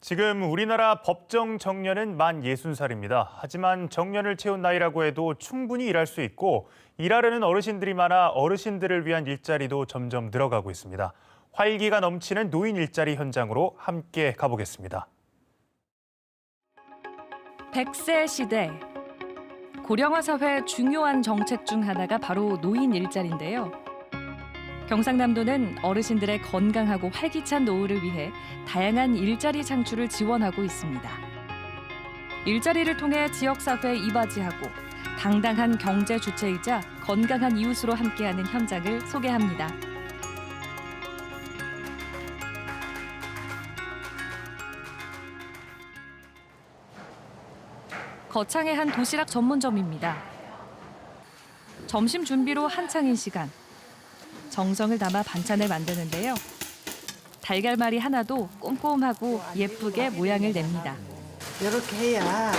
지금 우리나라 법정 정년은 만 60살입니다. 하지만 정년을 채운 나이라고 해도 충분히 일할 수 있고 일하려는 어르신들이 많아 어르신들을 위한 일자리도 점점 늘어가고 있습니다. 활기가 넘치는 노인 일자리 현장으로 함께 가보겠습니다. 100세 시대. 고령화 사회 중요한 정책 중 하나가 바로 노인 일자리인데요. 경상남도는 어르신들의 건강하고 활기찬 노후를 위해 다양한 일자리 창출을 지원하고 있습니다. 일자리를 통해 지역사회에 이바지하고 당당한 경제 주체이자 건강한 이웃으로 함께하는 현장을 소개합니다. 거창의 한 도시락 전문점입니다. 점심 준비로 한창인 시간. 정성을 담아 반찬을 만드는데요. 달걀말이 하나도 꼼꼼하고 예쁘게 모양을 냅니다. 이렇게 해야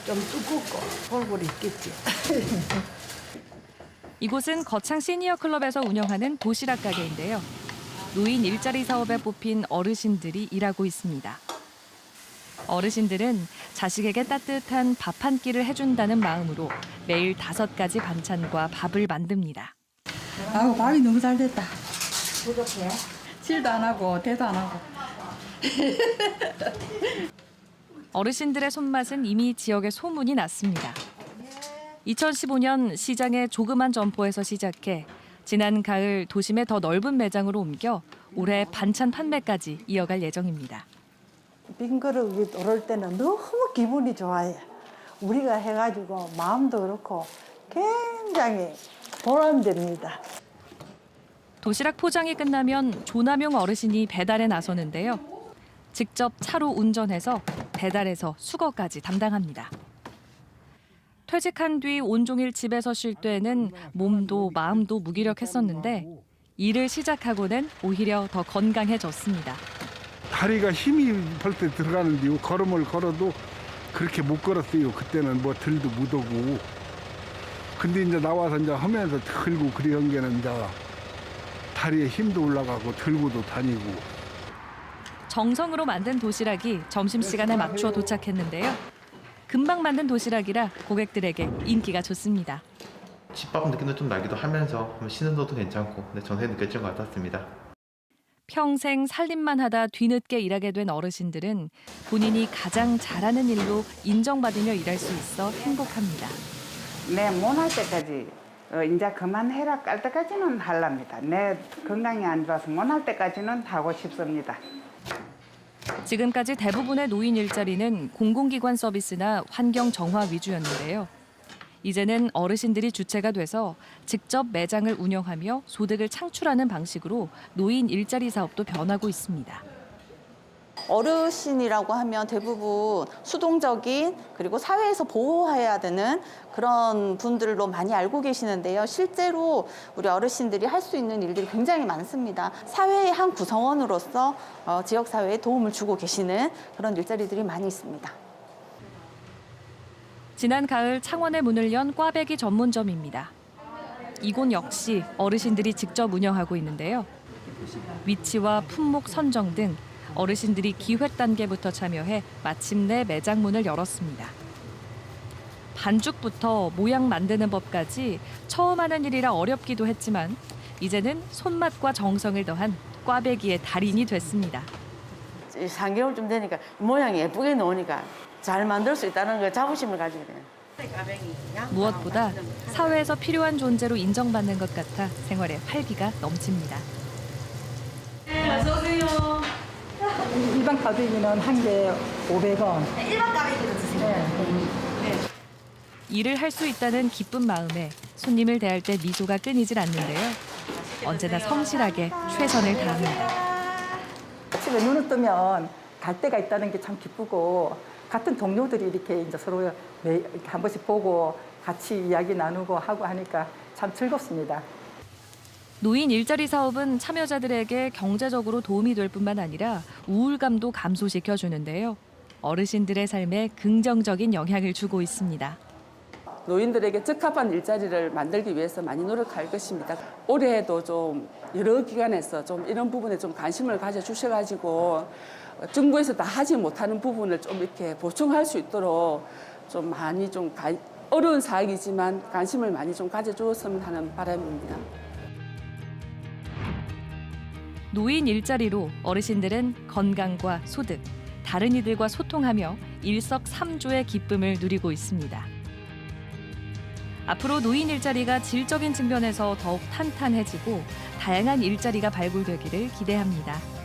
좀 두껍고 골고루 있겠지. 이곳은 거창 시니어 클럽에서 운영하는 도시락 가게인데요. 노인 일자리 사업에 뽑힌 어르신들이 일하고 있습니다. 어르신들은 자식에게 따뜻한 밥 한 끼를 해준다는 마음으로 매일 5가지 반찬과 밥을 만듭니다. 아우, 밥이 너무 잘 됐다. 부족해? 질도 안 하고 대도 안 하고. 어르신들의 손맛은 이미 지역에 소문이 났습니다. 2015년 시장의 조그만 점포에서 시작해 지난 가을 도심의 더 넓은 매장으로 옮겨 올해 반찬 판매까지 이어갈 예정입니다. 빈 그릇이 오를 때는 너무 기분이 좋아요. 우리가 해가지고 마음도 그렇고 굉장히 보람됩니다. 도시락 포장이 끝나면 조남용 어르신이 배달에 나서는데요. 직접 차로 운전해서 배달해서 수거까지 담당합니다. 퇴직한 뒤 온종일 집에서 쉴 때에는 몸도 마음도 무기력했었는데 일을 시작하고는 오히려 더 건강해졌습니다. 다리가 힘이 벌써 들어가는데요. 걸음을 걸어도 그렇게 못 걸었어요. 그때는 뭐 들도 못 오고. 근데 이제 나와서 이제 하면서 들고 그런 게는 이제 다리에 힘도 올라가고 들고도 다니고. 정성으로 만든 도시락이 점심시간에 맞춰 도착했는데요. 금방 만든 도시락이라 고객들에게 인기가 좋습니다. 집밥 느낌도 좀 나기도 하면서 쉬는 것도 괜찮고 정성이 느껴진 것 같았습니다. 평생 살림만 하다 뒤늦게 일하게 된 어르신들은 본인이 가장 잘하는 일로 인정받으며 일할 수 있어 행복합니다. 내 못할 때까지 이제 그만해라 깔 때까지는 하랍니다. 내 건강이 안 좋아서 못할 때까지는 하고 싶습니다. 지금까지 대부분의 노인 일자리는 공공기관 서비스나 환경 정화 위주였는데요. 이제는 어르신들이 주체가 돼서 직접 매장을 운영하며 소득을 창출하는 방식으로 노인 일자리 사업도 변하고 있습니다. 어르신이라고 하면 대부분 수동적인 그리고 사회에서 보호해야 되는 그런 분들로 많이 알고 계시는데요. 실제로 우리 어르신들이 할 수 있는 일들이 굉장히 많습니다. 사회의 한 구성원으로서 지역사회에 도움을 주고 계시는 그런 일자리들이 많이 있습니다. 지난 가을 창원에 문을 연 꽈배기 전문점입니다. 이곳 역시 어르신들이 직접 운영하고 있는데요. 위치와 품목 선정 등 어르신들이 기획 단계부터 참여해 마침내 매장 문을 열었습니다. 반죽부터 모양 만드는 법까지 처음 하는 일이라 어렵기도 했지만 이제는 손맛과 정성을 더한 꽈배기의 달인이 됐습니다. 3개월쯤 되니까 모양이 예쁘게 나오니까 잘 만들 수 있다는 걸 자부심을 가지게 돼요. 무엇보다 사회에서 필요한 존재로 인정받는 것 같아 생활에 활기가 넘칩니다. 어서 오세요. 일반 꽈배기는 한 개 500원. 일반 가베기로 드세요. 일을 할 수 있다는 기쁜 마음에 손님을 대할 때 미소가 끊이질 않는데요. 언제나 성실하게 최선을 다합니다. 아침에 눈을 뜨면 갈 데가 있다는 게 참 기쁘고 같은 동료들이 이렇게 이제 서로 이렇게 한 번씩 보고 같이 이야기 나누고 하고 하니까 참 즐겁습니다. 노인 일자리 사업은 참여자들에게 경제적으로 도움이 될 뿐만 아니라 우울감도 감소시켜 주는데요. 어르신들의 삶에 긍정적인 영향을 주고 있습니다. 노인들에게 적합한 일자리를 만들기 위해서 많이 노력할 것입니다. 올해도 좀 여러 기관에서 좀 이런 부분에 좀 관심을 가져주셔가지고 정부에서 다 하지 못하는 부분을 좀 이렇게 보충할 수 있도록 좀 많이 좀 어려운 사항이지만 관심을 많이 좀 가져주었으면 하는 바람입니다. 노인 일자리로 어르신들은 건강과 소득, 다른 이들과 소통하며 일석삼조의 기쁨을 누리고 있습니다. 앞으로 노인 일자리가 질적인 측면에서 더욱 탄탄해지고 다양한 일자리가 발굴되기를 기대합니다.